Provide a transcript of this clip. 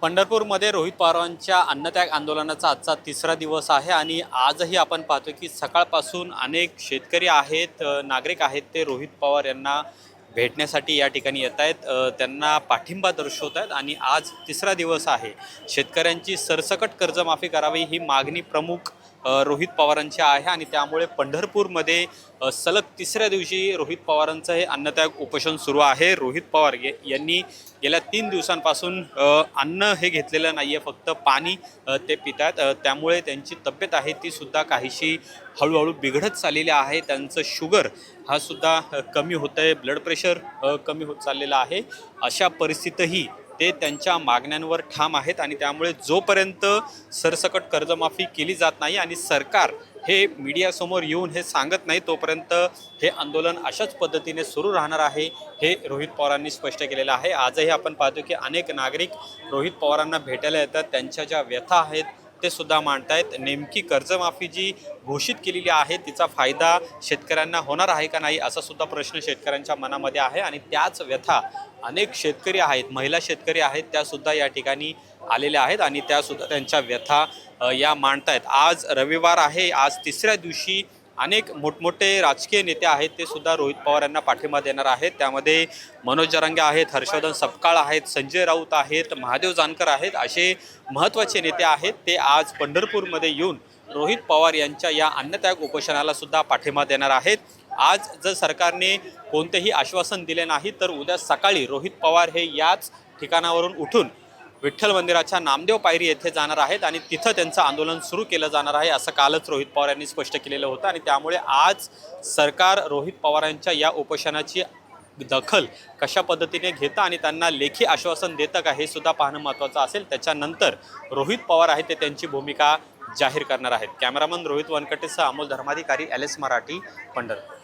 पंढरपूरमध्ये रोहित पवारांच्या अन्नत्याग आंदोलनाचा आजचा तिसरा दिवस आहे आणि आजही आपण पाहतो की सकाळपासून अनेक शेतकरी आहेत, नागरिक आहेत, ते रोहित पवार यांना भेटण्यासाठी या ठिकाणी येत आहेत, त्यांना पाठिंबा दर्शवत आहेत आणि आज तिसरा दिवस आहे. शेतकऱ्यांची सरसकट कर्जमाफी करावी ही मागणी प्रमुख रोहित पवारांची आहे आणि त्यामुळे पंढरपूरमध्ये सलग तिसऱ्या दिवशी रोहित पवारांचं हे अन्नत्याग उपोषण सुरू आहे. रोहित पवार यांनी गेल्या 3 दिवसांपासून अन्न हे घेतलेलं नाही आहे, फक्त पाणी ते पितात. त्यामुळे त्यांची तब्येत आहे ती सुद्धा काहीशी हळूहळू बिघडत चाललेली आहे. त्यांचं शुगर हा सुद्धा कमी होतं आहे, ब्लड प्रेशर कमी होत चाललेलं आहे. अशा परिस्थितीतही ते त्यांच्या मागण्यांवर ठाम आहेत आणि त्यामुळे जोपर्यंत सरसकट कर्जमाफी केली जात नाही आणि सरकार हे मीडियासमोर येऊन हे सांगत नाही, तोपर्यंत हे आंदोलन अशाच पद्धतीने सुरू राहणार आहे, हे रोहित पवारांनी स्पष्ट केलेलं आहे. आजही आपण पाहतो की अनेक नागरिक रोहित पवारांना भेटायला येतात, त्यांच्या ज्या व्यथा आहेत ते सुद्धा मांडतायत. नेमकी कर्जमाफी जी घोषित केलेली आहे तिचा फायदा शेतकऱ्यांना होणार आहे का नाही, असा सुद्धा प्रश्न शेतकऱ्यांच्या मनामध्ये आहे आणि त्याच व्यथा अनेक शेतकरी आहेत, महिला शेतकरी आहेत, त्यासुद्धा या ठिकाणी आलेल्या आहेत आणि त्यासुद्धा त्यांच्या व्यथा या मांडतायत. आज रविवार आहे, आज तिसऱ्या दिवशी अनेक मोठमोठे राजकीय नेते आहेत, ते सुद्धा रोहित पवार यांना पाठिंबा देणार आहेत. त्यामध्ये मनोज जरांगे आहेत, हर्षवर्धन सपकाळ आहेत, संजय राऊत आहेत, महादेव जानकर आहेत, असे महत्त्वाचे नेते आहेत. ते आज पंढरपूरमध्ये येऊन रोहित पवार यांच्या या अन्नत्याग उपोषणाला सुद्धा पाठिंबा देणार आहेत. आज जर सरकारने कोणतेही आश्वासन दिले नाही तर उद्या सकाळी रोहित पवार हे याच ठिकाणावरून उठून विठ्ठल मंदिराच्या नामदेव पायरी येथे जाणार आहेत आणि तिथं त्यांचं आंदोलन सुरू केलं जाणार आहे, असं कालच रोहित पवार यांनी स्पष्ट केलेलं होतं. आणि त्यामुळे आज सरकार रोहित पवारांच्या या उपोषणाची दखल कशा पद्धतीने घेतं आणि त्यांना लेखी आश्वासन देतं का, हे सुद्धा पाहणं महत्त्वाचं असेल. त्याच्यानंतर रोहित पवार आहेत ते त्यांची भूमिका जाहीर करणार आहेत. कॅमेरामन रोहित वनकटेसह अमोल धर्माधिकारी, LS मराठी, पंढरपूर.